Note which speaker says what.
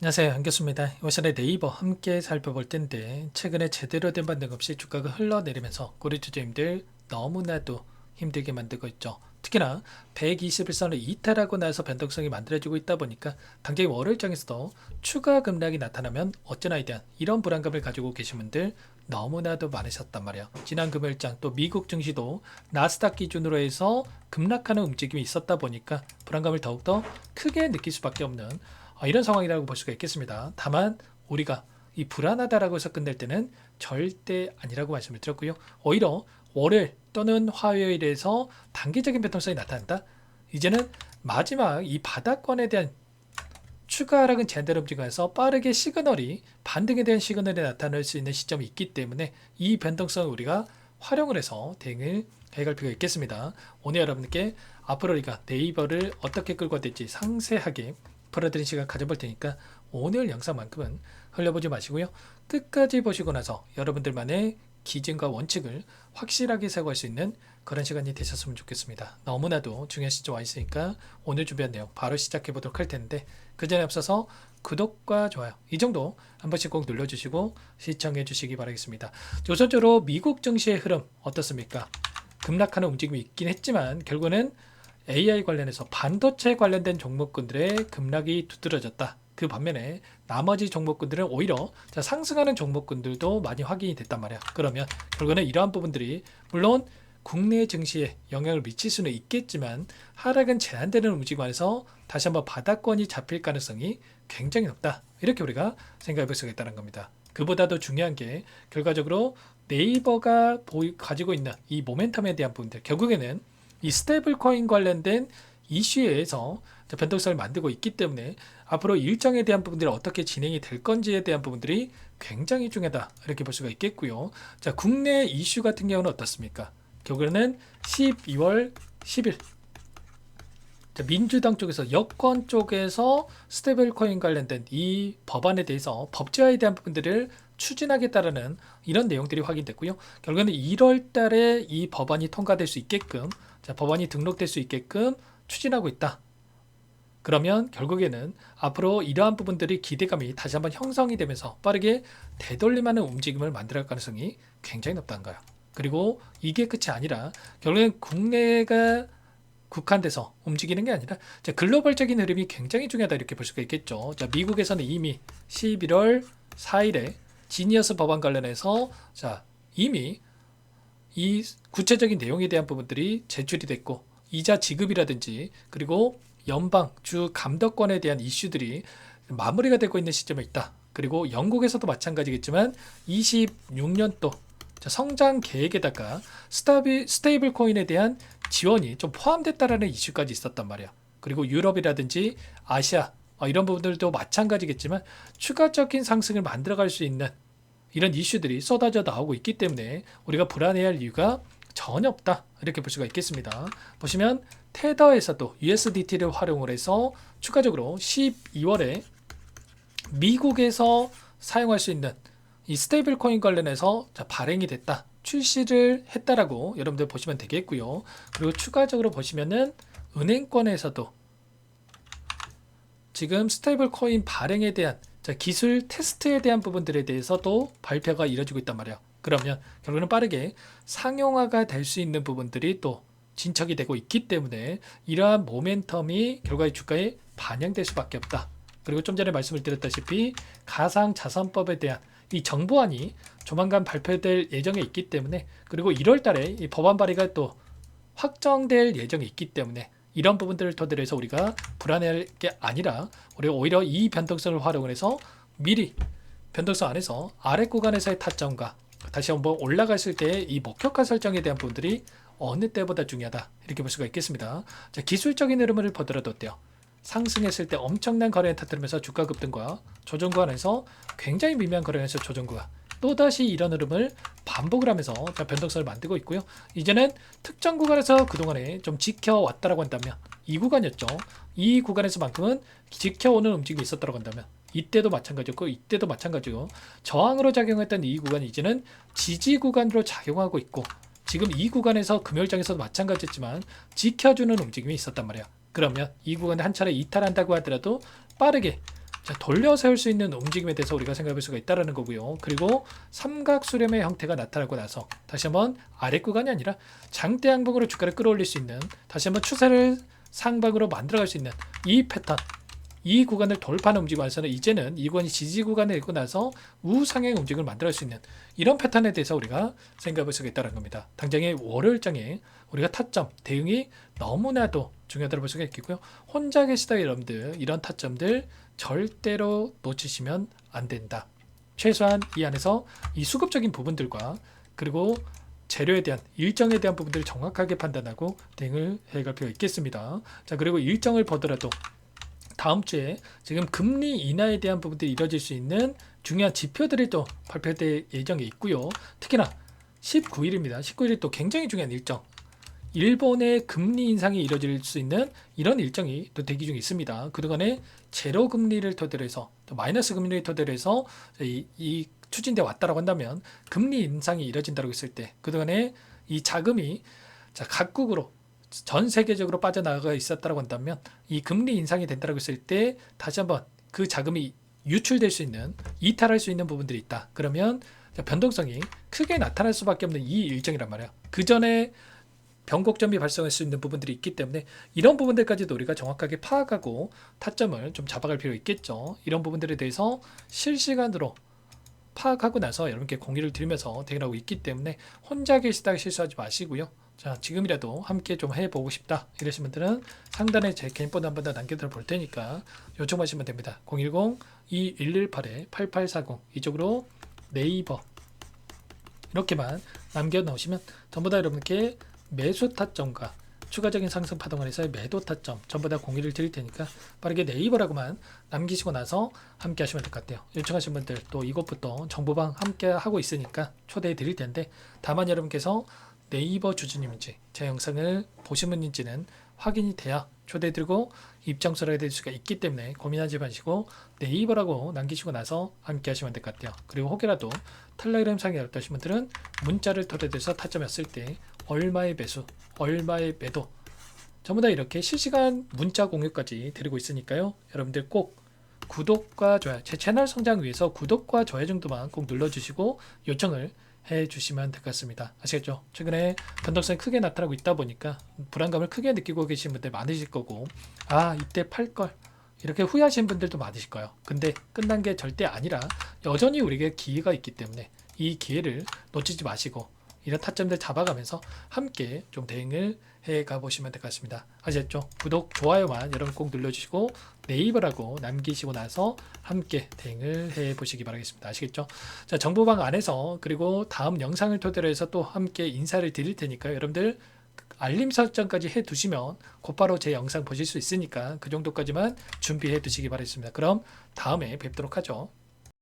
Speaker 1: 안녕하세요, 한교수입니다. 이번 시간에 네이버 함께 살펴볼 텐데 최근에 제대로 된 반등 없이 주가가 흘러내리면서 우리 투자님들 너무나도 힘들게 만들고 있죠. 특히나 121선을 이탈하고 나서 변동성이 만들어지고 있다 보니까 당장 월요일장에서도 추가 급락이 나타나면 어쩌나에 대한 이런 불안감을 가지고 계신 분들 너무나도 많으셨단 말이에요. 지난 금요일장 또 미국 증시도 나스닥 기준으로 해서 급락하는 움직임이 있었다 보니까 불안감을 더욱더 크게 느낄 수밖에 없는 이런 상황이라고 볼 수가 있겠습니다. 다만 우리가 이 불안하다라고 해서 끝낼 때는 절대 아니라고 말씀을 드렸고요. 오히려 월요일 또는 화요일에서 단기적인 변동성이 나타난다. 이제는 마지막 이 바닥권에 대한 추가 하락은 제한대로 움직여서 빠르게 시그널이 반등에 대한 시그널이 나타날 수 있는 시점이 있기 때문에 이 변동성을 우리가 활용을 해서 대응을 해갈 필요가 있겠습니다. 오늘 여러분께 앞으로 우리가 네이버를 어떻게 끌고 될지 상세하게 풀어드린 시간 가져볼 테니까 오늘 영상만큼은 흘려보지 마시고요. 끝까지 보시고 나서 여러분들만의 기준과 원칙을 확실하게 세워갈 수 있는 그런 시간이 되셨으면 좋겠습니다. 너무나도 중요한 시점 와 있으니까 오늘 준비한 내용 바로 시작해 보도록 할 텐데 그 전에 앞서서 구독과 좋아요 이 정도 한 번씩 꼭 눌러주시고 시청해 주시기 바라겠습니다. 우선적으로 미국 증시의 흐름 어떻습니까? 급락하는 움직임이 있긴 했지만 결국은 AI 관련해서 반도체 관련된 종목군들의 급락이 두드러졌다. 그 반면에 나머지 종목군들은 오히려 상승하는 종목군들도 많이 확인이 됐단 말이야. 그러면 결국에는 이러한 부분들이 물론 국내 증시에 영향을 미칠 수는 있겠지만 하락은 제한되는 움직임 안에서 다시 한번 바닥권이 잡힐 가능성이 굉장히 높다. 이렇게 우리가 생각해 볼 수가 있다는 겁니다. 그보다도 중요한 게 결과적으로 네이버가 가지고 있는 이 모멘텀에 대한 부분들 결국에는 이 스테이블 코인 관련된 이슈에서 변동성을 만들고 있기 때문에 앞으로 일정에 대한 부분들이 어떻게 진행이 될 건지에 대한 부분들이 굉장히 중요하다 이렇게 볼 수가 있겠고요. 자, 국내 이슈 같은 경우는 어떻습니까? 결국에는 12월 10일 민주당 쪽에서 여권 쪽에서 스테이블 코인 관련된 이 법안에 대해서 법제화에 대한 부분들을 추진하겠다라는 이런 내용들이 확인됐고요. 결국에는 1월 달에 이 법안이 통과될 수 있게끔 법안이 등록될 수 있게끔 추진하고 있다. 그러면 결국에는 앞으로 이러한 부분들이 기대감이 다시 한번 형성이 되면서 빠르게 되돌림하는 움직임을 만들어갈 가능성이 굉장히 높다는 거예요. 그리고 이게 끝이 아니라 결국엔 국내가 국한돼서 움직이는 게 아니라 글로벌적인 흐름이 굉장히 중요하다 이렇게 볼 수가 있겠죠. 자, 미국에서는 이미 11월 4일에 지니어스 법안 관련해서 이미 이 구체적인 내용에 대한 부분들이 제출이 됐고 이자 지급이라든지 그리고 연방 주 감독권에 대한 이슈들이 마무리가 되고 있는 시점에 있다. 그리고 영국에서도 마찬가지겠지만 26년도 성장 계획에다가 스테이블 코인에 대한 지원이 좀 포함됐다라는 이슈까지 있었단 말이야. 그리고 유럽이라든지 아시아 이런 부분들도 마찬가지겠지만 추가적인 상승을 만들어갈 수 있는 이런 이슈들이 쏟아져 나오고 있기 때문에 우리가 불안해할 이유가 전혀 없다 이렇게 볼 수가 있겠습니다. 보시면 테더에서도 USDT를 활용을 해서 추가적으로 12월에 미국에서 사용할 수 있는 이 스테이블 코인 관련해서 발행이 됐다. 출시를 했다라고 여러분들 보시면 되겠고요. 그리고 추가적으로 보시면은 은행권에서도 지금 스테이블 코인 발행에 대한 기술 테스트에 대한 부분들에 대해서도 발표가 이루어지고 있단 말이에요. 그러면 결국은 빠르게 상용화가 될 수 있는 부분들이 또 진척이 되고 있기 때문에 이러한 모멘텀이 결과의 주가에 반영될 수밖에 없다. 그리고 좀 전에 말씀을 드렸다시피 가상자산법에 대한 이 정부안이 조만간 발표될 예정에 있기 때문에 그리고 1월 달에 이 법안 발의가 또 확정될 예정에 있기 때문에 이런 부분들을 토대로 해서 우리가 불안해할 게 아니라 우리가 오히려 이 변동성을 활용을 해서 미리 변동성 안에서 아래 구간에서의 타점과 다시 한번 올라갔을 때의 이 목표가 설정에 대한 부분들이 어느 때보다 중요하다 이렇게 볼 수가 있겠습니다. 자, 기술적인 흐름을 보더라도 어때요? 상승했을 때 엄청난 거래를 터뜨리면서 주가 급등과 조정 구간에서 굉장히 미미한 거래에서 조정 구간 또다시 이런 흐름을 반복을 하면서 변동성을 만들고 있고요. 이제는 특정 구간에서 그동안에 좀 지켜왔다라고 한다면 이 구간이었죠. 이 구간에서만큼은 지켜오는 움직임이 있었다고 한다면 이때도 마찬가지였고 이때도 마찬가지고 저항으로 작용했던 이 구간이 이제는 지지 구간으로 작용하고 있고 지금 이 구간에서 금요일장에서도 마찬가지였지만 지켜주는 움직임이 있었단 말이야. 그러면 이 구간에 한 차례 이탈한다고 하더라도 빠르게 자, 돌려 세울 수 있는 움직임에 대해서 우리가 생각해 볼 수가 있다는 거고요. 그리고 삼각 수렴의 형태가 나타나고 나서 다시 한번 아래 구간이 아니라 장대 양봉으로 주가를 끌어올릴 수 있는, 다시 한번 추세를 상방으로 만들어갈 수 있는 이 패턴, 이 구간을 돌파하는 움직임 와서는 이제는 이 구간이 지지 구간을 읽고 나서 우상향 움직임을 만들어갈 수 있는 이런 패턴에 대해서 우리가 생각해 볼 수가 있다는 겁니다. 당장의 월요일장에 우리가 타점, 대응이 너무나도 중요하다고 볼 수가 있겠고요. 혼자 계시다 여러분들, 이런 타점들 절대로 놓치시면 안 된다. 최소한 이 안에서 이 수급적인 부분들과 그리고 재료에 대한 일정에 대한 부분들을 정확하게 판단하고 대응을 해갈 필요가 있겠습니다. 자, 그리고 일정을 보더라도 다음 주에 지금 금리 인하에 대한 부분들이 이뤄질 수 있는 중요한 지표들이 또 발표될 예정에 있고요. 특히나 19일입니다. 19일이 또 굉장히 중요한 일정. 일본의 금리 인상이 이뤄질 수 있는 이런 일정이 또 대기 중에 있습니다. 그동안에 제로 금리를 토대로 해서 또 마이너스 금리를 토대로 해서 이 추진돼 왔다라고 한다면 금리 인상이 이뤄진다고 했을 때 그동안에 이 자금이 각국으로 전 세계적으로 빠져나가 있었다고 한다면 이 금리 인상이 된다고 했을 때 다시 한번 그 자금이 유출될 수 있는, 이탈할 수 있는 부분들이 있다. 그러면 변동성이 크게 나타날 수밖에 없는 이 일정이란 말이에요. 그 전에 변곡점이 발생할 수 있는 부분들이 있기 때문에 이런 부분들까지도 우리가 정확하게 파악하고 타점을 좀 잡아갈 필요가 있겠죠. 이런 부분들에 대해서 실시간으로 파악하고 나서 여러분께 공유를 드리면서 대응하고 있기 때문에 혼자 계시다가 실수하지 마시고요. 자, 지금이라도 함께 좀 해보고 싶다 이러신 분들은 상단에 제 개인번호 한 번 더 남겨드려 볼 테니까 요청하시면 됩니다. 010-2118-8840 이쪽으로 네이버 이렇게만 남겨놓으시면 전부 다 여러분께 매수 타점과 추가적인 상승 파동을 해서 매도 타점 전부 다 공유를 드릴 테니까 빠르게 네이버라고만 남기시고 나서 함께 하시면 될 것 같아요. 요청하신 분들 또 이것부터 정보방 함께 하고 있으니까 초대해 드릴 텐데 다만 여러분께서 네이버 주주님인지 제 영상을 보신 분인지는 확인이 돼야 초대해 드리고 입장서를 해드릴 수가 있기 때문에 고민하지 마시고 네이버라고 남기시고 나서 함께 하시면 될 것 같아요. 그리고 혹여라도 텔레그램 상에 어떠신 분들은 문자를 토대해서 타점했을 때 얼마의 매수, 얼마의 매도 전부 다 이렇게 실시간 문자 공유까지 드리고 있으니까요. 여러분들 꼭 구독과 좋아요, 제 채널 성장 위해서 구독과 좋아요 정도만 꼭 눌러주시고 요청을 해주시면 될 것 같습니다. 아시겠죠? 최근에 변동성이 크게 나타나고 있다 보니까 불안감을 크게 느끼고 계신 분들 많으실 거고 아 이때 팔걸 이렇게 후회하시는 분들도 많으실 거예요. 근데 끝난 게 절대 아니라 여전히 우리에게 기회가 있기 때문에 이 기회를 놓치지 마시고 이런 타점들 잡아가면서 함께 좀 대응을 해가 보시면 될 것 같습니다. 아시겠죠? 구독, 좋아요만 여러분 꼭 눌러주시고 네이버라고 남기시고 나서 함께 대응을 해 보시기 바라겠습니다. 아시겠죠? 자, 정보방 안에서 그리고 다음 영상을 토대로 해서 또 함께 인사를 드릴 테니까요. 여러분들 알림 설정까지 해 두시면 곧바로 제 영상 보실 수 있으니까 그 정도까지만 준비해 두시기 바라겠습니다. 그럼 다음에 뵙도록 하죠.